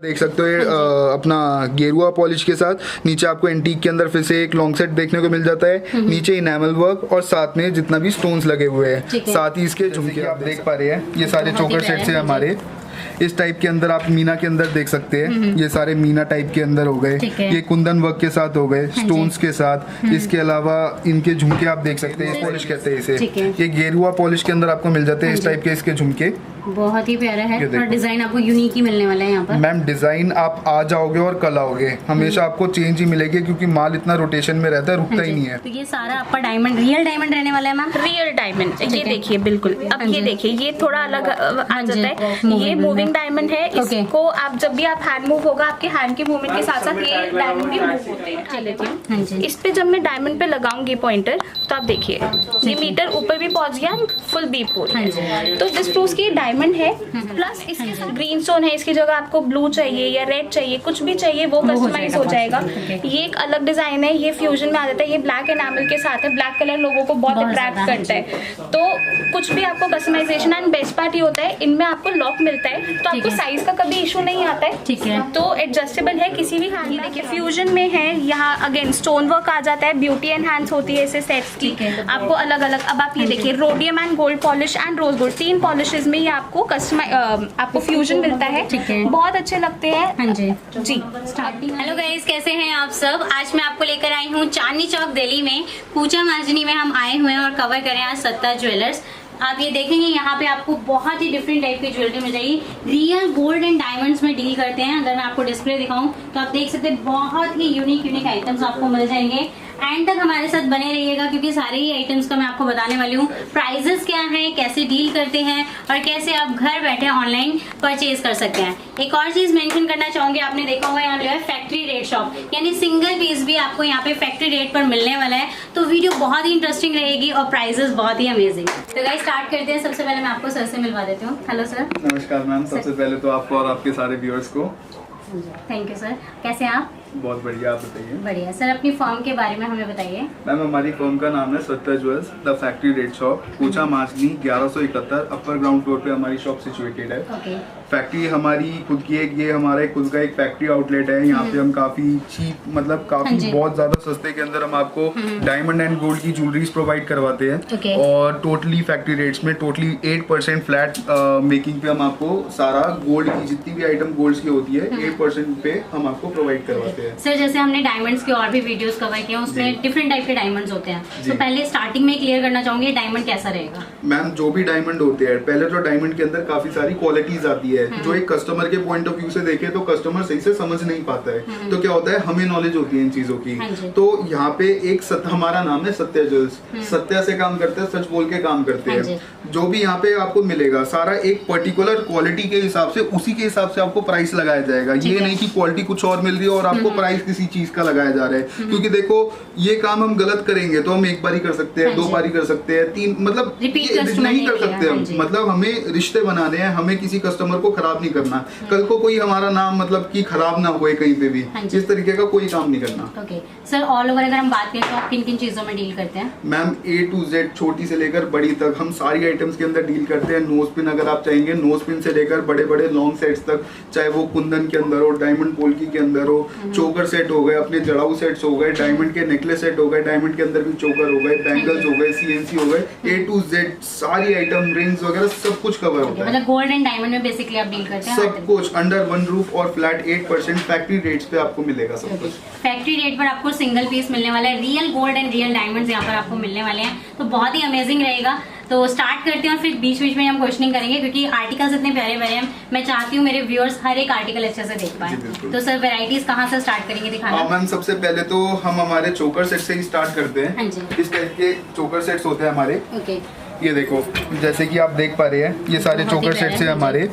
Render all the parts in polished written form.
देख सकते हो अपना गेरुआ पॉलिश के साथ नीचे आपको एंटीक के अंदर फिर से एक लॉन्ग सेट देखने को मिल जाता है। नीचे इनेमल वर्क और साथ में जितना भी स्टोन्स लगे हुए हैं, साथ ही इसके झुमके आप देख पा रहे हैं। ये सारे चोकर सेट्स हैं हमारे। इस टाइप के अंदर आप मीना के अंदर देख सकते हैं, ये सारे मीना टाइप के अंदर हो गए, ये कुंदन वर्क के साथ हो गए, स्टोन्स के साथ। इसके अलावा इनके झुमके आप देख सकते हैं, पॉलिश कहते हैं इसे। ये गेरुआ पॉलिश के अंदर आपको मिल जाते हैं इस टाइप के इसके झुमके। बहुत ही प्यारा है और डिजाइन आपको यूनिक ही मिलने वाला है यहाँ पर। मैम डिजाइन आप आ जाओगे और कल आओगे, हमेशा आपको चेंज ही मिलेगी क्योंकि माल इतना रोटेशन में रहता है, रुकता ही नहीं है। तो ये सारा आपका डायमंड, रियल डायमंड रहने वाला है मैम। रियल डायमंड, ये देखिए बिल्कुल। अब ये देखिए, ये थोड़ा अलग आ जाता है। ये मूविंग डायमंड है। इसको आप जब भी आप हैंड मूव होगा, आपके हैंड के मूवमेंट के साथ साथ ये डायमंड भी मूव होते हैं। इस पे जब मैं डायमंड पे लगाऊंगी पॉइंटर, तो आप देखिए ये मीटर ऊपर भी पहुंच गया, फुल डीप हो रही है। तो दिस प्रूव्स की डायमंड है, प्लस इसके साथ ग्रीन स्टोन है। इसकी जगह आपको ब्लू चाहिए या रेड चाहिए, कुछ भी चाहिए वो कस्टमाइज हो जाएगा। ये एक अलग डिजाइन है, ये फ्यूजन में आ जाता है। ये ब्लैक एनामल के साथ है। ब्लैक कलर लोगों को बहुत अट्रैक्ट करता है, तो कुछ भी आपको कस्टमाइजेशन। एंड बेस्ट पार्ट ये होता है, इनमें आपको लॉक मिलता है, तो आपको साइज का कभी इशू नहीं आता है। ठीक है, तो एडजस्टेबल है किसी भी हैंड। देखिए फ्यूजन में है, यहाँ अगेन स्टोन वर्क आ जाता है, ब्यूटी एनहांस होती है इसे सेट्स की। आपको अलग अलग, अब आप ये देखिए rhodium and gold polish and rose gold, 3 polishes में ये आपको आपको फ्यूजन मिलता है। ठीक है, बहुत अच्छे लगते हैं। हाँ जी जी। हेलो गाइस, कैसे हैं आप सब? आज मैं आपको लेकर आई हूँ चांदनी चौक दिल्ली में, पूजा मार्जनी में हम आए हुए हैं और कवर करें आज सत्ता ज्वेलर्स। आप ये देखेंगे यहाँ पे आपको बहुत ही डिफरेंट टाइप की ज्वेलरी मिल जाएगी। रियल गोल्ड एंड डायमंड्स में डील करते हैं। अगर मैं आपको डिस्प्ले दिखाऊं तो आप देख सकते हैं बहुत ही यूनिक आइटम्स आपको मिल जाएंगे। एंड तक हमारे साथ बने रहिएगा क्योंकि सारे ही आइटम्स का मैं आपको बताने वाली हूँ। प्राइजेस क्या हैं, कैसे डील करते हैं और कैसे आप घर बैठे ऑनलाइन परचेज कर सकते हैं। एक और चीज मेंशन करना चाहूंगी, आपने देखा होगा यहाँ है फैक्ट्री रेट शॉप, यानी सिंगल पीस भी आपको यहाँ पे फैक्ट्री रेट पर मिलने वाला है। तो वीडियो बहुत ही इंटरेस्टिंग रहेगी और प्राइजेस बहुत ही अमेजिंग। तो गाइस स्टार्ट करते हैं। सबसे पहले मैं आपको सर से मिलवा देती हूँ। Hello sir. नमस्कार मैम, सबसे पहले तो आपको और आपके सारे व्यूअर्स को थैंक यू सर। कैसे हैं आप? बहुत बढ़िया, आप बताइए। बढ़िया सर, अपनी फर्म के बारे में हमें बताइए। मैम हमारी फर्म का नाम है Satta jewels the factory rate shop, पूजा मार्जनी 1171 अपर ग्राउंड फ्लोर पे हमारी शॉप सिचुएटेड है। ओके। फैक्ट्री हमारी खुद की एक, ये हमारा खुद का एक फैक्ट्री आउटलेट है। यहाँ पे हम काफी चीप, मतलब काफी बहुत ज्यादा सस्ते के अंदर हम आपको डायमंड एंड गोल्ड की ज्वेलरीज प्रोवाइड करवाते हैं। और टोटली फैक्ट्री रेट्स में टोटली 8% फ्लैट मेकिंग पे हम आपको सारा गोल्ड की जितनी भी आइटम गोल्ड की होती है 8% पे हम आपको प्रोवाइड करवाते हैं। सर जैसे हमने डायमंड्स के और भी वीडियोस कवर किए हैं, उसमें डिफरेंट टाइप के डायमंड्स होते हैं। तो पहले स्टार्टिंग में क्लियर करना चाहूंगी डायमंड कैसा रहेगा। मैम जो भी डायमंड होते हैं, पहले तो डायमंड के अंदर काफी सारी क्वालिटीज आती है जो एक कस्टमर के पॉइंट ऑफ व्यू से देखे तो कस्टमर सही से समझ नहीं पाता है। तो क्या होता है, हमें नॉलेज होती है इन चीजों की। तो यहाँ पे एक हमारा नाम है सत्या ज्वेल्स। सत्या से काम करते हैं, सच बोल के काम करते हैं। जो भी यहाँ पे आपको मिलेगा सारा एक पर्टिकुलर क्वालिटी के हिसाब से, उसी के हिसाब से आपको प्राइस लगाया जाएगा। ये नहीं कि क्वालिटी कुछ और मिल रही है और आपको प्राइस किसी चीज का लगाया जा रहा है। क्योंकि देखो ये काम हम गलत करेंगे तो हम एक बार ही कर सकते हैं, 2 बार ही कर सकते हैं, 3 मतलब नहीं कर सकते हम। मतलब हमें रिश्ते बनाने हैं, हमें किसी कस्टमर को खराब नहीं करना। कल को कोई हमारा नाम मतलब कि खराब ना होए कहीं पे भी, इस तरीके का कोई काम नहीं करना। ओके सर, ऑल ओवर अगर हम बात करें तो आप किन किन चीजों में डील करते हैं? मैम A to Z, छोटी से लेकर बड़ी तक हम सारी आइटम्स के अंदर डील करते हैं। नोज पिन अगर आप चाहेंगे, नोज पिन से लेकर बड़े बड़े लॉन्ग सेट्स तक, चाहे वो कुंदन के अंदर हो, डायमंड पोल्की के अंदर हो, चोकर सेट हो गए, अपने जड़ाऊ सेट्स हो गए, डायमंड के नेकलेस सेट हो गए, डायमंड के अंदर भी चोकर हो गए, बैंगल्स हो गए, CNC हो गए, A to Z सारी आइटम, रिंग्स वगैरह सब कुछ कवर होता है। मतलब गोल्ड एंड डायमंड में बेसिकली आप डील करते हैं सब कुछ अंडर वन रूफ और फ्लैट 8% फैक्ट्री रेट्स पे आपको मिलेगा सब कुछ। फैक्ट्री रेट पर आपको सिंगल पीस मिलने वाला है। Real gold and real diamonds यहाँ पर आपको मिलने वाले हैं, तो बहुत ही अमेजिंग रहेगा। तो स्टार्ट करते हैं और फिर बीच बीच में हम क्वेश्चनिंग करेंगे क्योंकि आर्टिकल्स इतने प्यारे प्यारे हैं। मैं चाहती हूँ मेरे व्यूअर्स हर एक आर्टिकल अच्छे से देख पाए। तो सर वैरायटीज कहाँ से स्टार्ट करेंगे दिखाना? मैम सबसे पहले तो हम हमारे चोकर सेट से ही स्टार्ट करते हैं। हाँ जी। इस टाइप के चोकर सेट्स होते हैं हमारे। ओके। ये देखो जैसे कि आप देख पा रहे हैं, ये सारे चोकर सेट्स हैं हमारे।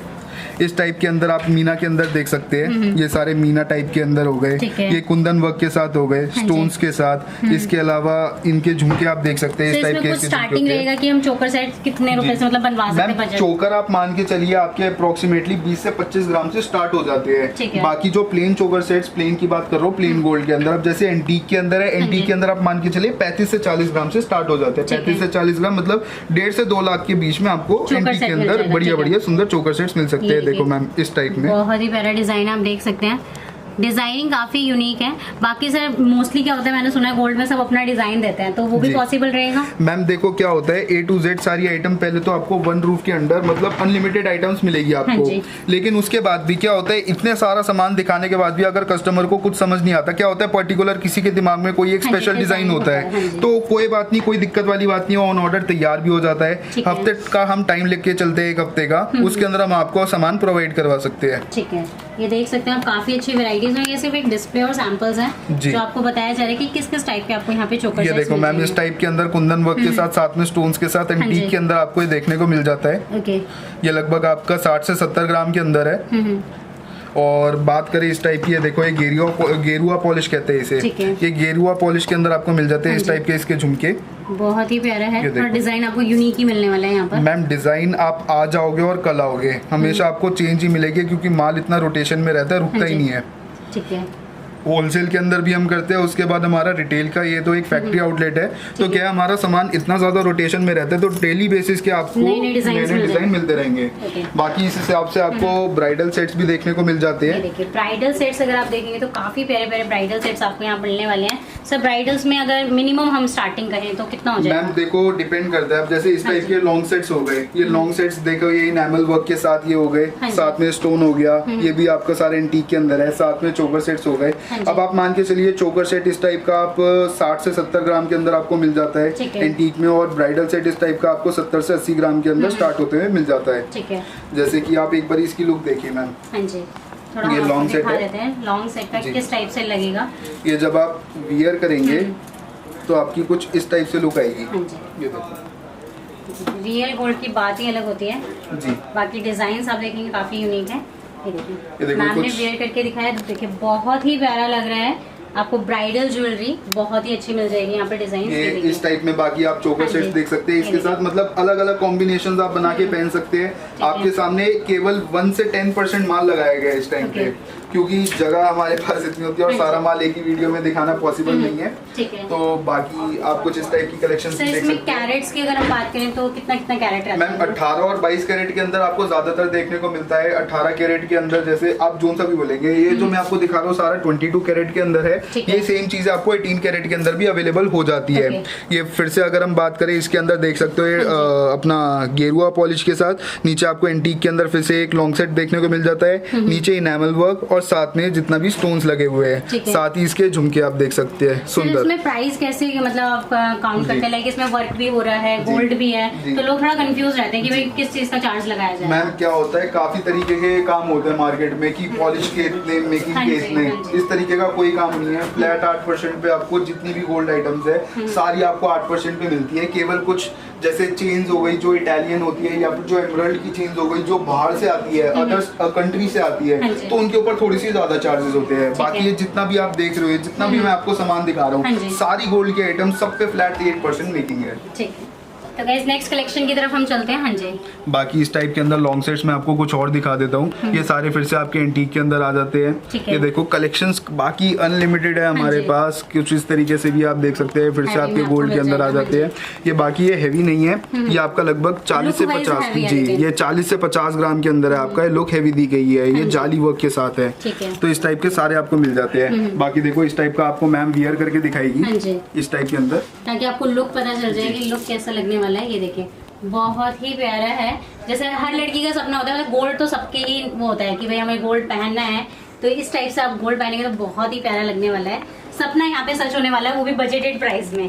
इस टाइप के अंदर आप मीना के अंदर देख सकते हैं, ये सारे मीना टाइप के अंदर हो गए, ये कुंदन वर्क के साथ हो गए, स्टोन्स के साथ। इसके अलावा इनके झुमके आप देख सकते हैं इस टाइप के। स्टार्टिंग रहेगा कि हम चोकर सेट कितने रुपए से मतलब बनवा सकते हैं? चोकर आप मान के चलिए आपके अप्रोक्सीमेटली 20 से 25 ग्राम से स्टार्ट हो जाते हैं। बाकी जो प्लेन चोकर सेट्स, प्लेन की बात कर रहा हूँ, प्लेन गोल्ड के अंदर अब जैसे एंटीक के अंदर है, एंटीक के अंदर आप मान के चलिए 35 से 40 ग्राम से स्टार्ट हो जाते हैं। 35 से 40 ग्राम मतलब 1.5 से 2 लाख के बीच में आपको एंटीक के अंदर बढ़िया बढ़िया सुंदर चोकर सेट्स मिल सकते हैं। देखो मैम इस टाइप में बहुत ही प्यारा डिजाइन आप देख सकते हैं। डिजाइनिंग काफी यूनिक है। बाकी सर मोस्टली क्या होता है, मैंने सुना है गोल्ड में सब अपना डिजाइन देते हैं, तो वो भी पॉसिबल रहेगा? मैम देखो क्या होता है, A to Z सारी आइटम पहले तो आपको वन रूफ के अंडर मतलब अनलिमिटेड आइटम्स मिलेगी आपको, लेकिन उसके बाद भी क्या होता है, इतने सारा सामान दिखाने के बाद भी अगर कस्टमर को कुछ समझ नहीं आता, क्या होता है पर्टिकुलर किसी के दिमाग में कोई एक स्पेशल डिजाइन होता है, तो कोई बात नहीं, कोई दिक्कत वाली बात नहीं है, ऑन ऑर्डर तैयार भी हो जाता है। हफ्ते का हम टाइम लेके चलते हैं, एक हफ्ते का, उसके अंदर हम आपको सामान प्रोवाइड करवा सकते हैं। ठीक है, ये देख सकते हैं आप काफी अच्छी वैरायटीज में। ये सिर्फ एक डिस्प्ले और सैंपल्स हैं जो आपको बताया जा रहा है कि किस किस टाइप के आपको यहाँ पे चोकर ये देखो मैम इस टाइप के अंदर कुंदन वर्क के साथ में स्टोन्स के साथ एंटीक के अंदर आपको ये देखने को मिल जाता है। ओके, ये लगभग आपका 60 से 70 ग्राम के अंदर है। और बात करें इस टाइप की, ये देखो ये गेरुआ पॉलिश कहते हैं इसे, ये गेरुआ पॉलिश के अंदर आपको मिल जाते हैं इस टाइप के इसके झुमके। बहुत ही प्यारा है और डिजाइन आपको यूनिक ही मिलने वाला है यहाँ पर। मैम डिजाइन आप आज आओगे और कल आओगे, हमेशा आपको चेंज ही मिलेगी, क्योंकि माल इतना रोटेशन में रहता है, रुकता ही नहीं है। ठीक है, होलसेल के अंदर भी हम करते हैं, उसके बाद हमारा रिटेल का ये तो एक फैक्ट्री आउटलेट है, तो क्या हमारा सामान इतना ज्यादा रोटेशन में रहता है, तो डेली बेसिस के आपको नए डिजाइन मिलते रहेंगे। बाकी इस हिसाब से आपको ब्राइडल सेट्स भी देखने को मिल जाते हैं। देखिए ब्राइडल सेट्स अगर आप देखेंगे तो काफी प्यारे प्यारे ब्राइडल सेट्स आपको यहाँ मिलने वाले हैं। सर ब्राइडल्स में अगर मिनिमम हम स्टार्टिंग करें तो कितना हो जाएगा? मैम देखो डिपेंड करता है, अब जैसे इस टाइप के लॉन्ग सेट्स हो गए, ये लॉन्ग सेट्स देखो, ये इनेमल वर्क के साथ ये हो गए, साथ में स्टोन हो गया, ये भी आपका सारे एंटीक के अंदर है, साथ में चोकर सेट्स हो गए। अब आप मान के चलिए चोकर सेट इस टाइप का आप 60 से 70 ग्राम के अंदर आपको मिल जाता है एंटीक में, और ब्राइडल सेट इस टाइप का आपको 70 से 80 ग्राम के अंदर स्टार्ट होते हुए मिल जाता है। ठीक है, जैसे कि आप एक बार इसकी लुक देखिए मैम। हाँ जी, थोड़ा ये लॉन्ग सेट है, लॉन्ग सेट का किस टाइप से लगेगा? ये जब आप वियर करेंगे तो आपकी कुछ इस टाइप से लुक आएगी। ये देखो रियल गोल्ड की बात ही अलग होती है जी। बाकी डिजाइन आप देखेंगे काफी यूनिक है। ये देखिए मैम ने वेयर करके दिखाया, तो देखिए बहुत ही प्यारा लग रहा है। आपको ब्राइडल ज्वेलरी बहुत ही अच्छी मिल जाएगी यहाँ पे डिजाइन इस टाइप में। बाकी आप चोकर सेट्स देख सकते हैं, इसके साथ मतलब अलग अलग कॉम्बिनेशंस आप बना के पहन सकते हैं। आपके सामने केवल 1 से 10% माल लगाया गया है इस टाइम पे, क्योंकि जगह हमारे पास इतनी होती है और सारा माल एक ही वीडियो में दिखाना पॉसिबल नहीं है। तो बाकी आप कुछ इस टाइप की कलेक्शन देख सकते हैं। कैरेट्स की अगर हम बात करें तो कितना कैरेट है? मैम 18 और 22 कैरेट के अंदर आपको ज्यादातर देखने को मिलता है। 18 कैरेट के अंदर जैसे आप जोन सा भी बोलेंगे, ये जो मैं आपको दिखा रहा हूँ सारा 22 कैरेट के अंदर है। ये सेम चीज आपको 18 कैरेट के अंदर भी अवेलेबल हो जाती है। ये फिर से अगर हम बात करें, इसके अंदर देख सकते हो अपना गेरुआ पॉलिश के साथ, नीचे आपको एंटीक के अंदर फिर से एक लॉन्ग सेट देखने को मिल जाता है, नीचे इनेमल वर्क और साथ में जितना भी स्टोन्स लगे हुए हैं, साथ ही इसके झुमके आप देख सकते हैं। सुंदर। इसमें प्राइस कैसे मतलब आप काउंट करते हैं? लाइक इसमें वर्क भी हो रहा है, गोल्ड भी है, तो लोग थोड़ा कंफ्यूज रहते हैं कि भाई किस चीज का चार्ज लगाया जाए। मैम क्या होता है, काफी तरीके के काम होते हैं मार्केट में कि पॉलिश के इतने, मेकिंग के इतने, इस तरीके का कोई काम नहीं है। फ्लैट 8% पे आपको जितनी भी गोल्ड आइटम्स है सारी आपको 8% पे मिलती है। केवल कुछ जैसे चेन्स हो गई जो इटालियन होती है, या फिर जो एमराल्ड की चेन्स हो गई जो बाहर से आती है, अदर्स कंट्री से आती है, तो उनके ऊपर थोड़ी सी ज्यादा चार्जेस होते हैं। बाकी ये जितना भी आप देख रहे हो, जितना भी मैं आपको सामान दिखा रहा हूँ, सारी गोल्ड के आइटम सब पे फ्लैट 8% मेकिंग है। ठीक है, तो गाइस नेक्स्ट कलेक्शन की तरफ हम चलते हैं। हाँ जी, बाकी इस टाइप के अंदर लॉन्ग सेट्स में आपको कुछ और दिखा देता हूँ। ये सारे फिर से आपके एंटीक के अंदर आ जाते हैं। ये देखो कलेक्शंस बाकी अनलिमिटेड है हमारे पास, कुछ इस तरीके से भी आप देख सकते हैं। फिर से आपके गोल्ड के अंदर आ जाते हैं। ये बाकी ये हैवी नहीं है, ये आपका लगभग 40 से 50 जी, ये 40 से 50 ग्राम के अंदर है आपका। लुक हैवी दी गई है, ये जाली वर्क के साथ है, तो इस टाइप के सारे आपको मिल जाते हैं। बाकी देखो इस टाइप का आपको मैम वियर करके दिखाएगी इस टाइप के अंदर, ताकि आपको लुक पता चल जाए कि लुक कैसा लगने वाला है। ये देखिए बहुत ही प्यारा है। जैसे हर लड़की का सपना होता है, गोल्ड तो सबके ही वो होता है कि भाई हमें गोल्ड पहनना है, तो इस टाइप से आप गोल्ड पहनेंगे तो बहुत ही प्यारा लगने वाला है। सपना यहाँ पे सच होने वाला है, वो भी बजटेड प्राइस में।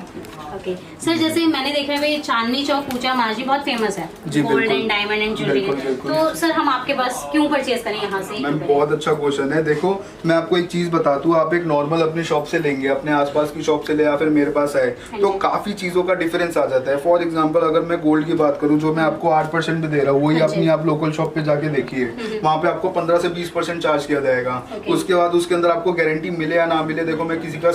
ओके सर, जैसे मैंने देखा है चांदनी चौक पूजा मार्जिन बहुत फेमस है gold and diamond and jewellery, तो सर हम आपके पास क्यों परचेज करें यहाँ से? मैम बहुत अच्छा क्वेश्चन है। देखो मैं आपको एक चीज बता दूं, आप एक नॉर्मल अपनी शॉप से लेंगे, अपने आसपास की शॉप से ले या फिर मेरे पास आए, तो काफी चीजों का डिफरेंस आ जाता है। फॉर एग्जाम्पल अगर मैं गोल्ड की बात करूँ, जो मैं आपको 8% पे दे रहा हूँ, वही अपनी आप लोकल शॉप पे जाके देखिए, वहाँ पे आपको 15 से 20% चार्ज किया जाएगा। उसके बाद उसके अंदर आपको गारंटी मिले या ना मिले, देखो मैं किसी का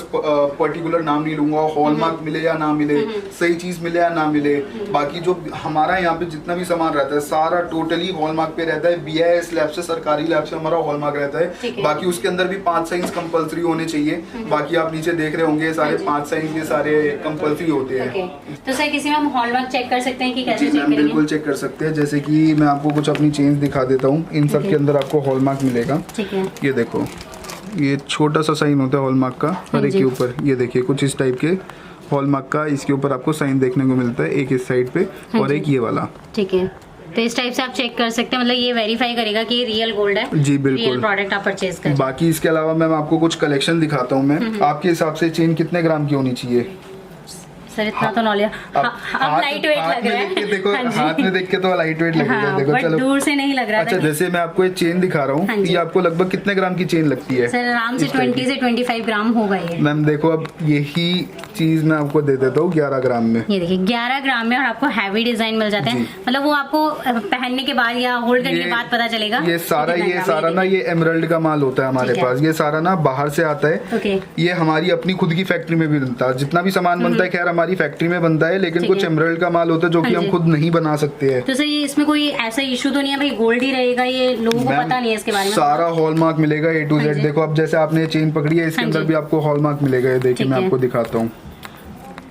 पर्टिकुलर नाम नहीं लूंगा, हॉलमार्क मिले या ना मिले, सही चीज मिले या ना मिले। बाकी जो हमारा यहाँ पे जितना भी सामान रहता है सारा टोटली हॉलमार्क पे रहता है। BIS लैब से, सरकारी लैब से हमारा हॉलमार्क रहता है। बाकी उसके अंदर भी 5 साइंस कंपलसरी होने चाहिए। बाकी आप नीचे देख रहे होंगे सारे 5 साइंस के सारे कंपलसरी होते हैं। तो सर किसी में हम हॉलमार्क चेक कर सकते हैं कि कैसे चेक करेंगे? बिल्कुल चेक कर सकते हैं। जैसे कि मैं आपको कुछ अपनी चेंज दिखा देता हूँ। इन सब के अंदर आपको हॉलमार्क मिलेगा। ठीक है, ये देखो, ये छोटा सा साइन होता है हॉलमार्क का हर एक के ऊपर। ये देखिए कुछ इस टाइप के हॉलमार्क का इसके ऊपर आपको साइन देखने को मिलता है, एक इस साइड पे और एक ये वाला। ठीक है, तो इस टाइप से आप चेक कर सकते हैं, मतलब ये वेरीफाई करेगा कि ये रियल गोल्ड है। जी बिल्कुल, रियल प्रोडक्ट आप परचेज करें। बाकी इसके अलावा मैं आपको कुछ कलेक्शन दिखाता हूँ। मैं आपके हिसाब से चेन कितने ग्राम की होनी चाहिए? सर इतना तो नॉलेज, अब लाइट वेट लग रहा है। देखो हाथ में देख के तो लाइट वेट लगेगा। देखो चलो दूर से नहीं लग रहा। अच्छा, जैसे मैं आपको एक चेन दिखा रहा हूँ, ये आपको लगभग कितने ग्राम की चेन लगती है? सर आराम से 20 से 25 ग्राम होगा ये। मैम देखो, अब यही चीज मैं आपको दे देता हूँ 11 ग्राम में। ये देखिए 11 ग्राम में, और आपको हैवी डिजाइन मिल जाते हैं। मतलब वो आपको पहनने के बाद या होल्ड करने के बाद पता चलेगा। ये सारा ना ये एमराल्ड का माल होता है हमारे पास। ये सारा ना बाहर से आता है। ये हमारी अपनी खुद की फैक्ट्री में भी बनता है। जितना भी सामान बनता है खैर हमारी फैक्ट्री में बनता है, लेकिन कुछ एमराल्ड का माल होता है जो कि हम खुद नहीं बना सकते हैं। तो सर ये इसमें कोई ऐसा इशू तो नहीं है भाई, गोल्ड ही रहेगा? ये लोगों को पता नहीं है इसके बारे में। सारा हॉलमार्क मिलेगा A to Z। देखो अब जैसे आपने चेन पकड़ी है, इसके अंदर भी आपको हॉलमार्क मिलेगा। ये देखिए मैं आपको दिखाता हूँ।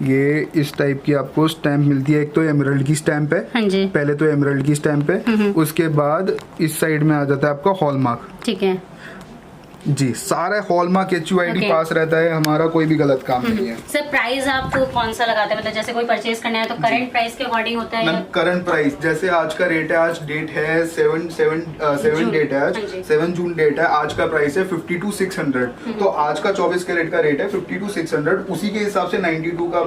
ये इस टाइप की आपको स्टैंप मिलती है। एक तो एमराल्ड की स्टैंप है। हाँ जी। पहले तो एमराल्ड की स्टैंप है, उसके बाद इस साइड में आ जाता है आपका हॉलमार्क। ठीक है जी, सारा हॉलमार्क HUID पास रहता है हमारा, कोई भी गलत काम नहीं है। सर प्राइस आप कौन सा लगाते हैं? मतलब जैसे कोई परचेज करना है तो करंट प्राइस के अकॉर्डिंग होता है? मैम करंट प्राइस जैसे आज का रेट है, आज डेट है 7 डेट है, आज 7 जून डेट है। आज का प्राइस है 52,600। तो आज का 24 कैरेट का रेट है 52,600। उसी के हिसाब से 92 का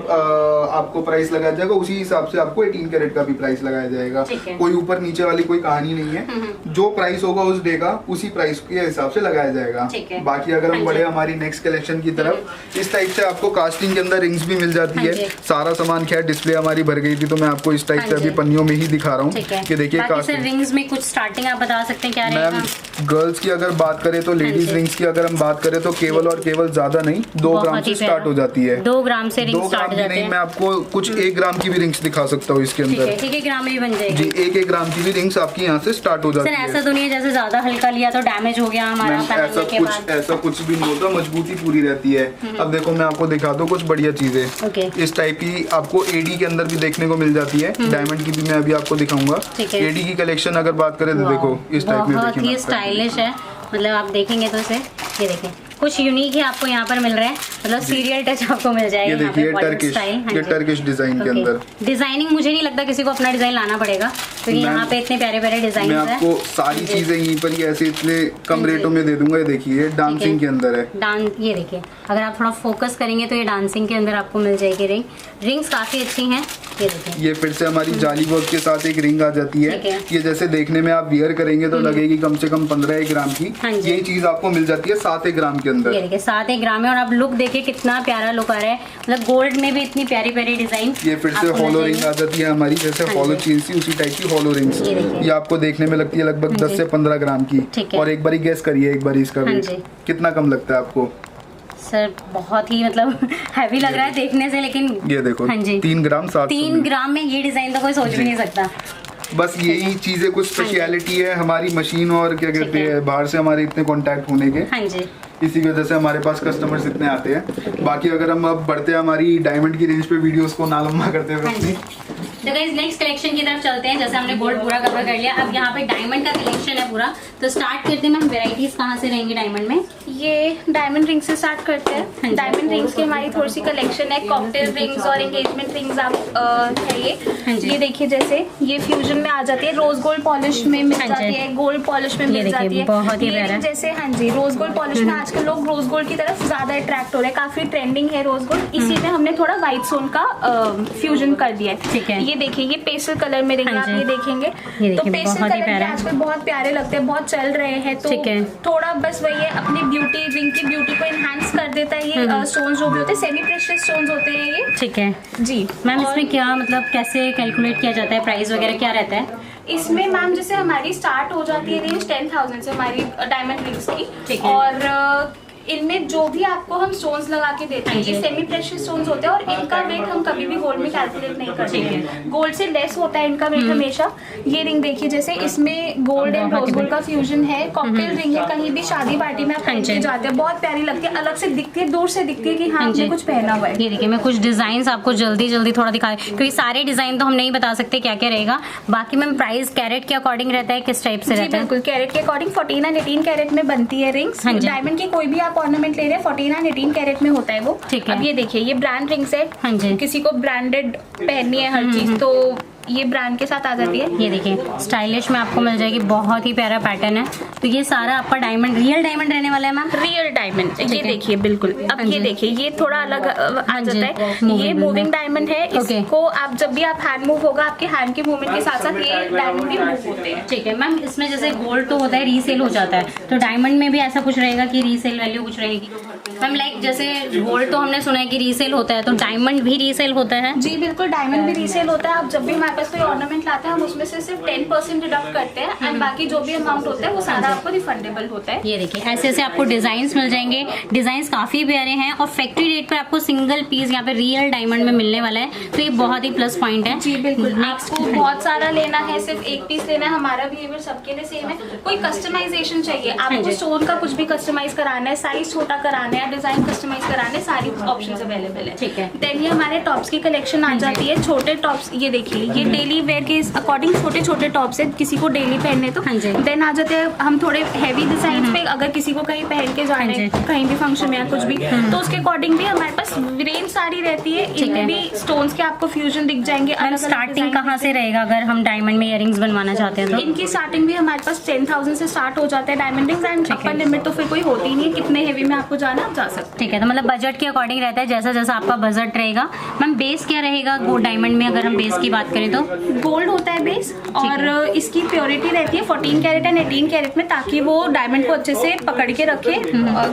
आपको प्राइस लगाया जाएगा। उसी हिसाब से आपको 18 कैरेट का भी प्राइस लगाया जाएगा। कोई ऊपर नीचे वाली कोई कहानी नहीं है। जो प्राइस होगा उस डे का उसी प्राइस के हिसाब से लगाया जाएगा। बाकी अगर हम बढ़े हमारी नेक्स्ट कलेक्शन की तरफ, इस टाइप से आपको कास्टिंग के अंदर रिंग्स भी मिल जाती है। सारा सामान खैर डिस्प्ले हमारी भर गई थी, तो मैं आपको इस टाइप से अभी पन्नियों में ही दिखा रहा हूँ कि देखिए कास्टिंग। रिंग्स में कुछ स्टार्टिंग आप बता सकते हैं क्या रहेगा? मैम गर्ल्स की अगर बात करें तो लेडीज रिंग्स की अगर हम बात करें तो केवल और केवल ज्यादा नहीं 2 ग्राम से स्टार्ट हो जाती है। 2 ग्राम से रिंग 2 स्टार्ट हो ग्राम जाते हैं। नहीं, मैं आपको कुछ 1 ग्राम की भी रिंग्स दिखा सकता हूँ इसके अंदर। 1 ग्राम में भी बन जाएगी जी, 1 ग्राम की भी रिंग्स आपकी यहाँ से स्टार्ट हो जाती है। ऐसा तो नहीं है जैसे ज्यादा हल्का लिया तो डैमेज हो गया हमारा? ऐसा कुछ भी नहीं होता, मजबूती पूरी रहती है। अब देखो मैं आपको दिखा दूं कुछ बढ़िया चीजें। इस टाइप की आपको AD के अंदर भी देखने को मिल जाती है। डायमंड की भी मैं अभी आपको दिखाऊंगा। AD की कलेक्शन अगर बात करें तो देखो इस टाइप में बहुत ही स्टाइलिश है। मतलब आप देखेंगे तो इसे, ये देखिए कुछ यूनिक ही आपको यहाँ पर मिल रहा है। मतलब सीरियल टच आपको मिल जाएगा। ये देखिए टर्किश डिजाइन के अंदर डिजाइनिंग मुझे नहीं लगता किसी को अपना डिजाइन लाना पड़ेगा, क्योंकि यहाँ पे इतने प्यारे प्यारे डिजाइन है। मैं आपको सारी चीजें यहीं पर ही ऐसे इतने कम रेटों में दे दूंगा। ये देखिए डांसिंग के अंदर है। ये देखिए अगर आप थोड़ा फोकस करेंगे तो ये डांसिंग के अंदर आपको मिल जाएगी रिंग्स काफी अच्छी हैं। ये देखिए, ये फिर से हमारी जाली वर्क के साथ एक रिंग आ जाती है। ये जैसे देखने में आप वियर करेंगे तो लगेगी कम से कम 15 ग्राम की। यही चीज आपको मिल जाती है 7 ग्राम के अंदर। ये देखिए 7 ग्राम में, और आप लुक देखिए कितना प्यारा लुक आ रहा है। मतलब गोल्ड में भी इतनी प्यारी प्यारी डिजाइन। ये फिर से हॉलो रिंग आ जाती है हमारी, जैसे हॉलो चेन सी उसी टाइप की हॉलो रिंग्स। ये आपको देखने में लगती है लगभग 10 से 15 ग्राम की। और एक बारी गैस करिए एक बारी इसका वेट कितना कम लगता है आपको? सर बहुत ही मतलब हैवी लग रहा है देखने से, लेकिन ये देखो 3 ग्राम 3 ग्राम में ये डिजाइन तो कोई सोच भी नहीं सकता। बस यही चीजें कुछ स्पेशलिटी है हमारी मशीन और क्या कहते हैं बाहर से हमारे इतने कांटेक्ट होने के। इसी वजह से हमारे पास कस्टमर्स इतने आते हैं। बाकी अगर हम अब बढ़ते हैं हमारी डायमंड की रेंज पे वीडियोस को ना लंबा करते हुए अपनी, तो गाइस नेक्स्ट कलेक्शन की तरफ चलते हैं। जैसे हमने गोल्ड पूरा कवर कर लिया, अब यहाँ पे डायमंड का कलेक्शन है पूरा। तो स्टार्ट करते हैं मैम, वेराइटीज कहाँ से रहेंगी डायमंड में? ये डायमंड रिंग से स्टार्ट करते हैं। डायमंड रिंग्स की हमारी थोड़ी सी कलेक्शन है। कॉकटेल रिंग्स और एंगेजमेंट रिंग्स आप है ये देखिए जैसे ये फ्यूजन में आ जाती है, रोज गोल्ड पॉलिश में मिल जाती है, गोल्ड पॉलिश में मिल जाती है। बहुत ही प्यारा जैसे हाँ जी, रोज गोल्ड पॉलिश में आजकल लोग रोज गोल्ड की तरफ ज्यादा अट्रैक्ट हो रहे हैं, काफी ट्रेंडिंग है रोज गोल्ड। इसी में हमने थोड़ा व्हाइट स्टोन का फ्यूजन कर दिया है। ठीक है, ये देखिए ये पेस्टल कलर में आप ये देखेंगे तो पेस्टल कलर आजकल बहुत प्यारे लगते हैं, बहुत चल रहे हैं। तो थोड़ा बस वही है, अपनी ब्यूटी रिंग की ब्यूटी को एनहांस कर देता है। ये स्टोन्स जो भी होते हैं सेमी प्रेशियस स्टोन्स होते हैं ये। ठीक है जी मैम, इसमें क्या मतलब कैसे कैलकुलेट किया जाता है, प्राइस वगैरह क्या रहता है इसमें? मैम जैसे हमारी स्टार्ट हो जाती है रेंज 10,000 से हमारी डायमंड रिंग्स की, और इनमें जो भी आपको हम स्टोन्स लगा के देते हैं ये सेमी प्रेशियस स्टोन्स होते हैं और इनका वेट हम कभी भी गोल्ड में कैलकुलेट नहीं करते हैं, गोल्ड से लेस होता है इनका वेट हमेशा। ये रिंग देखिए, जैसे इसमें गोल्ड एंड रोज गोल्ड का फ्यूजन है, कॉकटेल रिंग है, कहीं भी शादी पार्टी में आप पहन के जाते हैं, बहुत प्यारी लगती है, अलग से दिखती है, दूर से दिखती है कि हाँ आपने कुछ पहना हुआ है। ये देखिए मैं कुछ डिजाइन आपको जल्दी थोड़ा दिखा, क्योंकि सारे डिजाइन तो हम नहीं बता सकते क्या क्या रहेगा। बाकी मैम प्राइस कैरेट के अकॉर्डिंग रहता है, किस टाइप से रहता है? बिल्कुल कैरेट के अकॉर्डिंग 14 एंड 18 कैरेट में बनती है रिंग्स। डायमंड की कोई भी आप ऑर्नामेंट ले रहे हैं 14 एंड 18 कैरेट में होता है वो। अब ये देखिए ये ब्रांड रिंग्स है, हाँ जी, किसी को ब्रांडेड पहननी है हर चीज तो ये ब्रांड के साथ आ जाती है। ये देखिए स्टाइलिश में आपको मिल जाएगी, बहुत ही प्यारा पैटर्न है। तो ये सारा आपका डायमंड, रियल डायमंड रहने वाला है मैम? रियल डायमंड, ये देखिए बिल्कुल। अब ये देखिए ये थोड़ा अलग आ जाता है, ये मूविंग डायमंड है। इसको आप जब भी आप हैंड मूव होगा आपके हैंड के मूवमेंट के साथ साथ ये डायमंड भी मूव होते हैं। ठीक है मैम, इसमें जैसे गोल्ड तो होता है रीसेल हो जाता है, तो डायमंड में भी ऐसा कुछ रहेगा कि रीसेल वैल्यू कुछ रहेगी मैम? लाइक जैसे गोल्ड तो हमने सुना है कि रीसेल होता है, तो डायमंड भी रीसेल होता है? जी बिल्कुल, डायमंड भी रीसेल होता है। आप जब भी हमारे पास कोई ऑर्नामेंट लाते हैं हम उसमें से सिर्फ 10% डिडक्ट करते हैं एंड बाकी जो भी अमाउंट होता है वो सारा आपको रिफंडेबल होता है। ये देखिए ऐसे ऐसे आपको डिजाइन मिल जाएंगे, डिजाइन काफी प्यारे हैं और फैक्ट्री रेट पर आपको सिंगल पीस यहाँ पे रियल डायमंड में मिलने वाला है, तो ये बहुत ही प्लस पॉइंट है। जी बिल्कुल, आपको बहुत सारा लेना है, सिर्फ एक पीस लेना है, हमारा बिहेवियर सबके लिए सेम है। कोई कस्टमाइजेशन चाहिए आपको, स्टोन का कुछ भी कस्टमाइज कराना है, साइज छोटा कराना है, डिजाइन कस्टमाइज कराना है, सारी ऑप्शंस अवेलेबल है। ठीक है, देन ये हमारे टॉप्स की कलेक्शन आ जाती है, छोटे टॉप्स। ये देखिए ये डेली वेयर के अकॉर्डिंग छोटे छोटे टॉप्स है, किसी को डेली पहनने तो। देन आ जाते हैं हम थोड़े हैवी डिजाइन पे, अगर किसी को कहीं पहन के जाना है कहीं भी फंक्शन में या कुछ भी, तो उसके अकॉर्डिंग भी हमारे पास रेंज सारी रहती है। इनमें भी स्टोन्स के आपको फ्यूजन दिख जाएंगे। स्टार्टिंग कहाँ से रहेगा अगर हम डायमंड में इयररिंग्स बनवाना चाहते हैं तो? इनकी स्टार्टिंग भी हमारे पास 10,000 से स्टार्ट हो जाता है diamond rings and upper limit तो फिर कोई होती नहीं है, कितने हेवी में आपको जाना आप जा सकते। ठीक है, तो मतलब बजट के अकॉर्डिंग रहता है, जैसा जैसा आपका बजट रहेगा। मैम बेस क्या रहेगा डायमंड में, अगर हम बेस की बात करें तो? गोल्ड होता है बेस और इसकी प्योरिटी रहती है 14 कैरेट एंड 18 कैरेट में, ताकि वो डायमंड को अच्छे से पकड़ के रखे,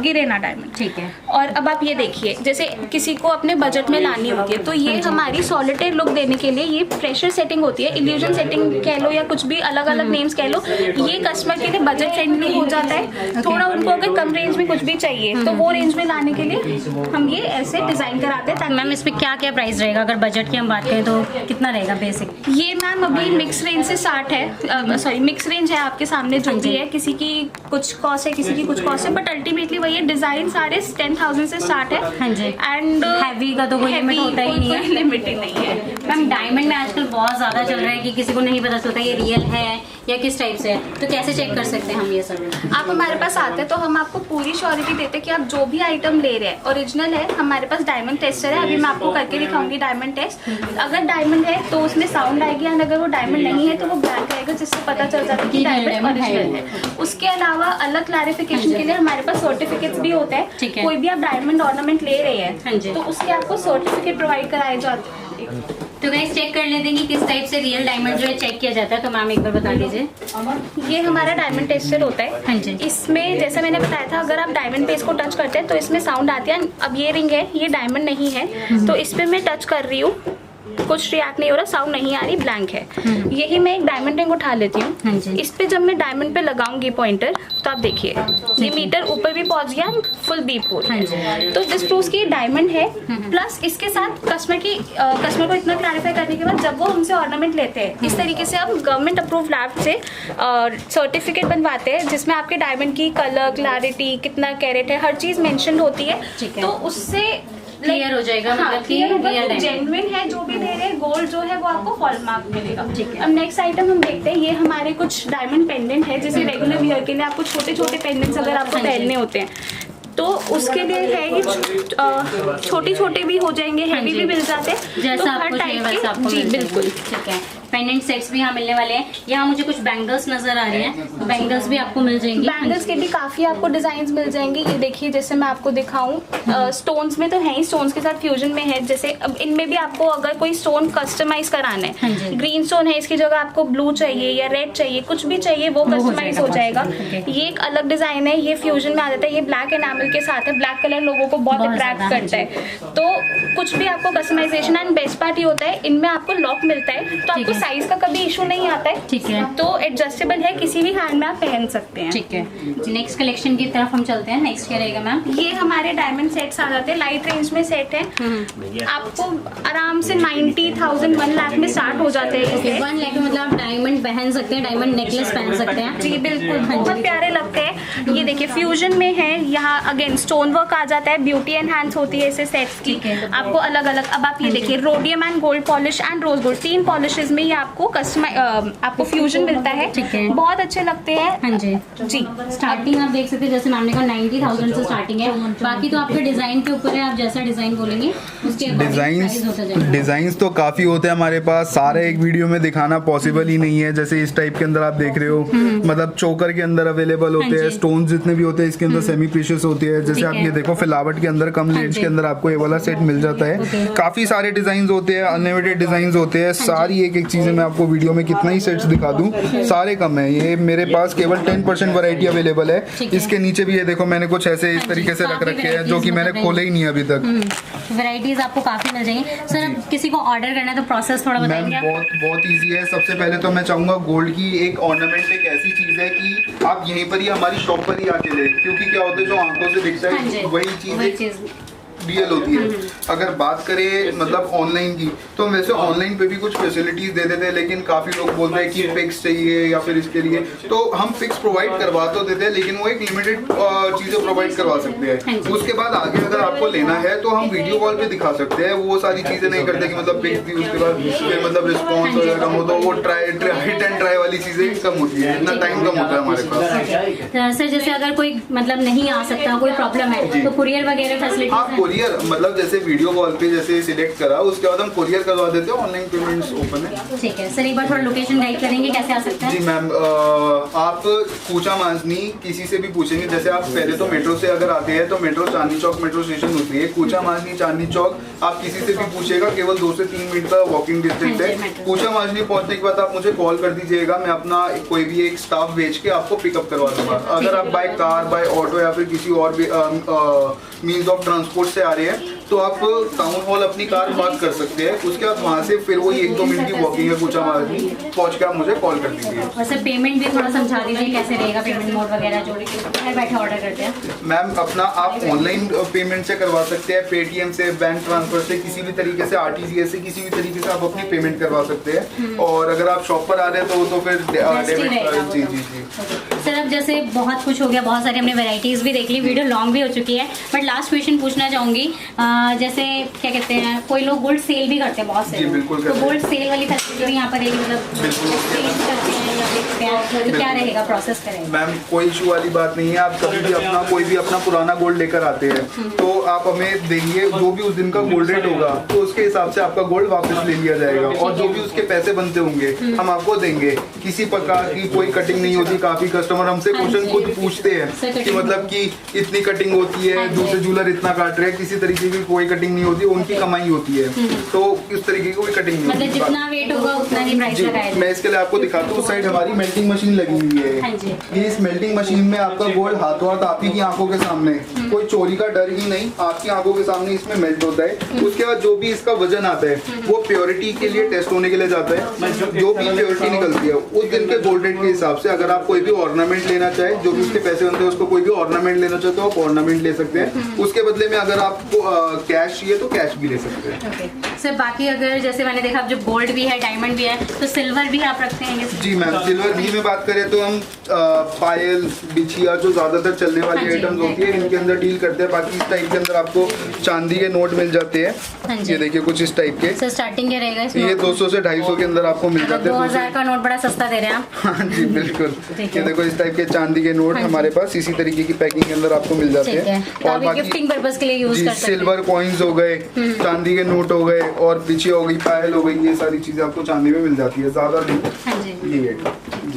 गिरे ना डायमंड। ठीक है, और अब आप ये देखिए जैसे किसी को अपने बजट में लानी होती है तो ये हमारी सॉलिटेड लुक देने के लिए ये प्रेशर सेटिंग होती है, इल्यूजन सेटिंग कह लो या कुछ भी अलग अलग नेम्स कह लो। ये कस्टमर के लिए बजट फ्रेंडली हो जाता है। थोड़ा उनको अगर कम रेंज में कुछ भी चाहिए तो वो रेंज में लाने के लिए हम ये ऐसे डिजाइन कराते हैं। मैम इस पे क्या क्या प्राइस रहेगा, अगर बजट की हम बात करें तो कितना रहेगा बेसिक? ये मैम अभी मिक्स रेंज से स्टार्ट है, सॉरी मिक्स रेंज है आपके सामने जो भी है, किसी की कुछ कॉस्ट है किसी की कुछ कॉस्ट है, बट अल्टीमेटली वही डिजाइन सारे 10,000 से स्टार्ट है। हाँ जी, एंड हैवी का तो कोई लिमिट होता ही नहीं है, लिमिट ही नहीं है। मैम डायमंड में आजकल बहुत ज्यादा चल रहा है कि किसी को नहीं पता चलता ये रियल है या किस टाइप से है, तो कैसे चेक कर सकते हैं हम ये सब? आप हमारे पास आते हैं तो हम आपको पूरी श्योरिटी देते हैं कि आप जो भी आइटम ले रहे हैं ओरिजिनल है। हमारे पास डायमंड टेस्टर है, अभी मैं आपको करके दिखाऊंगी डायमंड टेस्ट। अगर डायमंड है तो उसमें साउंड आएगी एंड अगर वो डायमंड नहीं है तो वो ब्लैंक आएगा, जिससे पता चल जाता है कि डायमंड ओरिजिनल है। उसके अलावा अलग क्लैरिफिकेशन के लिए हमारे पास सर्टिफिकेट्स भी होते हैं। कोई भी आप डायमंड ऑर्नामेंट ले रहे हैं तो उसके आपको सर्टिफिकेट प्रोवाइड कराए जाते हैं। तो गाइस चेक कर लेते हैं कि किस टाइप से रियल डायमंड जो है चेक किया जाता है, तो मैम एक बार बता दीजिए। ये हमारा डायमंड टेस्टर होता है। हाँ जी, इसमें जैसे मैंने बताया था अगर आप डायमंड पेज को टच करते हैं तो इसमें साउंड आती है। अब ये रिंग है, ये डायमंड नहीं है, तो इस पे मैं टच कर रही हूँ, कुछ रिएक्ट नहीं हो रहा, साउंड नहीं आ रही, ब्लैंक है। यही मैं एक डायमंड रिंग उठा लेती हूँ, इस पे जब मैं डायमंड पे लगाऊंगी पॉइंटर तो आप देखिए ये मीटर ऊपर भी पहुंच गया, फुल बीप हो रही है। तो दिस प्रूव्स की डायमंड है। प्लस इसके साथ कस्टमर को इतना क्लैरिफाई करने के बाद जब वो हमसे ऑर्नामेंट लेते हैं, इस तरीके से हम गवर्नमेंट अप्रूव लैब से सर्टिफिकेट बनवाते हैं जिसमें आपके डायमंड की कलर, क्लैरिटी, कितना कैरेट है, हर चीज मेंशन होती है। तो उससे क्लियर हो जाएगा, मतलब कि रियल जेन्युइन है जो भी दे रहे हैं। गोल्ड जो है वो आपको हॉलमार्क मिलेगा। अब नेक्स्ट आइटम हम देखते हैं, ये हमारे कुछ डायमंड पेंडेंट है, जैसे रेगुलर वियर के लिए आपको छोटे छोटे पेंडेंट्स अगर आपको पहनने होते हैं तो उसके लिए है ये छोटे छोटे भी हो जाएंगे, हैवी भी मिल जाते हैं, जैसा आपको चाहिए वैसा आपको जी बिल्कुल। ठीक है, पेंडेंट सेट्स भी यहाँ मिलने वाले हैं। यहाँ मुझे कुछ बैंगल्स नजर आ रही हैं, तो बैंगल्स भी आपको मिल जाएंगी। बैंगल्स के भी काफी आपको डिजाइन मिल जाएंगे। ये देखिए जैसे मैं आपको दिखाऊं, स्टोन्स में तो है ही, स्टोन्स के साथ फ्यूजन में है। जैसे अब इनमें भी आपको अगर कोई स्टोन कस्टमाइज कराना है, ग्रीन स्टोन है, इसकी जगह आपको ब्लू चाहिए या रेड चाहिए, कुछ भी चाहिए वो कस्टमाइज हो जाएगा। ये एक अलग डिजाइन है, ये फ्यूजन में आ जाता है। ये ब्लैक एनामल के साथ है, ब्लैक कलर लोगों को बहुत अट्रैक्ट करता है, तो कुछ भी आपको कस्टमाइजेशन। एंड बेस्ट पार्ट ये होता है इनमें आपको लॉक मिलता है, तो आपको साइज का कभी इशू नहीं आता है। ठीक है। तो एडजस्टेबल है, किसी भी हैंड में आप पहन सकते हैं। ठीक है। नेक्स्ट कलेक्शन की तरफ हम चलते हैं। नेक्स्ट क्या रहेगा मैम? ये हमारे डायमंड सेट्स आ जाते हैं, लाइट रेंज में सेट है। आपको आराम से 90,000 1 लाख में स्टार्ट हो जाते हैं। 1 लाख मतलब आप डायमंड पहन सकते हैं, डायमंड नेकलेस पहन सकते हैं। जी बिल्कुल, बहुत प्यारे लगते हैं। ये देखिए फ्यूजन में है, यहाँ अगेन स्टोन वर्क आ जाता है, ब्यूटी एनहांस होती है इसे सेट्स की। आपको अलग अलग, अब आप ये देखिए rhodium and gold polish and rose gold 3 polishes में ये आपको आपको फ्यूजन मिलता है। ठीक है। बहुत अच्छे लगते हैं। हाँ जी जी। स्टार्टिंग आप देख सकते हैं, जैसे मैम ने कहा 90,000 से स्टार्टिंग है। बाकी तो आपके डिजाइन के ऊपर है, आप जैसा डिजाइन बोलेंगे उसके डिजाइन तो काफी होते हैं हमारे पास, सारे एक वीडियो में दिखाना पॉसिबल ही नहीं है। जैसे इस टाइप के अंदर आप देख रहे हो, मतलब चोकर के अंदर अवेलेबल होते हैं, स्टोन जितने भी होते हैं इसके अंदर सेमी प्रीशियस होती है। जैसे आप ये देखो फिलावट के अंदर कम रेंज के अंदर आपको ये वाला सेट मिल जाता है। काफी सारे डिजाइन होते हैं, अनलिमिटेड डिजाइन होते हैं। सारी एक एक चीजें मैं आपको वीडियो में कितना ही सेट्स दिखा दूं, सारे कम है। ये मेरे पास केवल 10% वैरायटी अवेलेबल है। इसके नीचे भी ये देखो मैंने कुछ ऐसे इस तरीके से रख रखे हैं जो कि मैंने खोले ही नहीं अभी तक। वैरायटीज आपको काफी मिल जाएंगी। सर अब किसी को ऑर्डर करना है तो प्रोसेस थोड़ा बताएंगे? बहुत इजी है। सबसे पहले तो मैं चाहूंगा गोल्ड की एक ऑर्नामेंट एक ऐसी चीज है कि आप यहीं पर ही हमारी शॉप पर ही आके ले, क्योंकि क्या होता है जो आंखों से दिखता है वही चीज रियल होती है। अगर बात करें मतलब ऑनलाइन की, तो हम वैसे ऑनलाइन पे भी कुछ फैसिलिटीज दे देते हैं, लेकिन काफी लोग बोलते हैं कि फिक्स चाहिए या फिर इसके लिए, तो हम फिक्स प्रोवाइड करवा तो देते हैं, लेकिन वो एक लिमिटेड चीजें प्रोवाइड करवा सकते हैं। उसके बाद आगे अगर आपको लेना है तो हम वीडियो कॉल पे दिखा सकते हैं। वो सारी चीजें नहीं करते कि मतलब फिक्स दी उसके बाद फिर मतलब रिस्पॉन्स वगैरह कम हो, तो वो हिट एंड ट्राई वाली चीजें कम होती है, इतना टाइम कम होता है हमारे पास। सर जैसे अगर कोई मतलब नहीं आ सकता, कोई प्रॉब्लम है, तो कुरियर वगैरह फैसिलिटी? कुरियर मतलब जैसे वीडियो कॉल पे जैसे सिलेक्ट करा उसके बाद हम कुरियर करवा देते हैं। ऑनलाइन पेमेंट्स ओपन है। ठीक है सर, एक बार थोड़ा लोकेशन गाइड करेंगे कैसे आ सकते हैं? जी मैम, आप कूचा माजनी किसी से भी पूछेंगे, जैसे आप पहले तो मेट्रो से अगर आते हैं तो metro Chandni Chowk metro station होती है। कूचा माजनी चांदनी चौक आप किसी से भी पूछेगा, केवल 2 से 3 मिनट का वॉकिंग डिस्टेंस है। कूचा माजनी पहुंचने के बाद आप मुझे कॉल कर दीजिएगा, मैं अपना कोई भी एक स्टाफ भेज के आपको पिकअप करवा दूंगा। अगर आप बाय कार बाय ऑटो या फिर किसी और भी मीन्स ऑफ ट्रांसपोर्ट से आ रहे हैं तो आप टाउन हॉल अपनी कार पार्क कर सकते हैं। उसके बाद वहाँ से फिर वही 1-2 मिनट की वॉकिंग है कूचा माजनी, पहुँच के आप मुझे कॉल कर दीजिए। और सर पेमेंट भी थोड़ा समझा दीजिए कैसे रहेगा पेमेंट मोड वगैरह, जो घर बैठे ऑर्डर करते हैं? मैम अपना आप ऑनलाइन पेमेंट से करवा सकते हैं, पेटीएम से, बैंक ट्रांसफर से, किसी भी तरीके से, आरटीजीएस से, किसी भी तरीके से आप अपनी पेमेंट करवा सकते हैं। और अगर आप शॉप पर आ रहे हैं तो फिर डेबिट। जी जी जी सर अब जैसे बहुत कुछ हो गया, बहुत सारी हमने वैरायटीज भी देख ली, वीडियो लॉन्ग भी हो चुकी है, बट लास्ट क्वेश्चन पूछना चाहूंगी। जैसे क्या कहते हैं, कोई लोग गोल्ड सेल भी करते हैं, बहुत से लोग, तो गोल्ड सेल वाली फैसिलिटी भी यहाँ पर रहेगी, मतलब एक्सचेंज करते हैं या बेचते हैं, तो क्या रहेगा प्रोसेस करेंगे? मैम कोई इशू वाली बात नहीं है। आप कभी भी अपना कोई भी अपना पुराना गोल्ड लेकर आते हैं तो आप हमें देंगे, जो भी उस दिन का गोल्ड रेट होगा तो उसके हिसाब से आपका गोल्ड वापस ले लिया जाएगा, और जो भी उसके पैसे बनते होंगे हम आपको देंगे। किसी प्रकार की कोई कटिंग नहीं होती। काफी कस्टमर हमसे क्वेश्चन खुद पूछते हैं कि मतलब कि इतनी कटिंग होती है, दूसरे ज्वेलर इतना काट रहे हैं, किसी तरीके की कोई कटिंग नहीं होती, उनकी कमाई होती है, तो इस तरीके की कोई कटिंग नहीं होती। जितना वेट होगा उतना ही प्राइस लगाया। मैं इसके लिए आपको दिखाता हूँ, उस साइड हमारी मेल्टिंग मशीन लगी हुई है। ये इस मेल्टिंग मशीन में आपका गोल्ड हाथों हाथ आप ही की आंखों के सामने, कोई चोरी का डर ही नहीं, आपकी आंखों के सामने इसमें मेल्ट होता है। उसके बाद जो भी इसका वजन आता है वो प्योरिटी के लिए टेस्ट होने के लिए जाता है। जो भी प्योरिटी निकलती है उस दिन के गोल्ड रेट के हिसाब से, अगर आप कोई भी ऑर्नामेंट लेना चाहे, जो भी उसके पैसे बनते हैं उसको कोई भी ऑर्नामेंट लेना चाहते हो आप ऑर्नामेंट ले सकते हैं। उसके बदले में अगर आपको कैश चाहिए तो कैश भी ले सकते हैं। सर बाकी अगर जैसे मैंने देखा जो गोल्ड भी है, डायमंड भी है, तो सिल्वर भी आप रखते हैं? जी मैम, सिल्वर भी में बात करें तो हम पायल, बिछिया, जो ज्यादातर चलने वाली आइटम्स होती है इनके अंदर डील करते हैं। बाकी इस टाइप के अंदर आपको चांदी के नोट मिल जाते हैं। ये देखिए कुछ इस टाइप के। सर स्टार्टिंग क्या रहेगा इसमें? ये 200 से 250 के अंदर आपको मिल जाते हैं। 2000 का नोट बड़ा सस्ता दे रहे हैं आप। हाँ जी बिल्कुल। ये देखो इस टाइप के चांदी के नोट हमारे पास इसी तरीके की पैकिंग के अंदर आपको मिल जाते हैं। और बाकी गिफ्टिंग पर्पस के लिए यूज कर सकते हैं। सिल्वर कॉइन्स हो गए, चांदी के नोट हो गए, और बिछिया हो गई, पायल हो गई, ये सारी चीजें आपको चांदी में मिल जाती है, ज्यादा नहीं। ये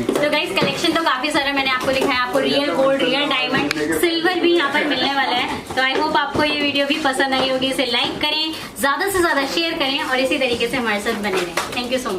तो गाइस कलेक्शन तो काफी सारा मैंने आपको दिखाया, आपको real gold, real diamond, silver भी यहाँ पर मिलने वाला है। तो आई होप आपको ये वीडियो भी पसंद आई होगी। इसे लाइक करें, ज्यादा से ज्यादा शेयर करें और इसी तरीके से हमारे साथ बने रहें। Thank you so much.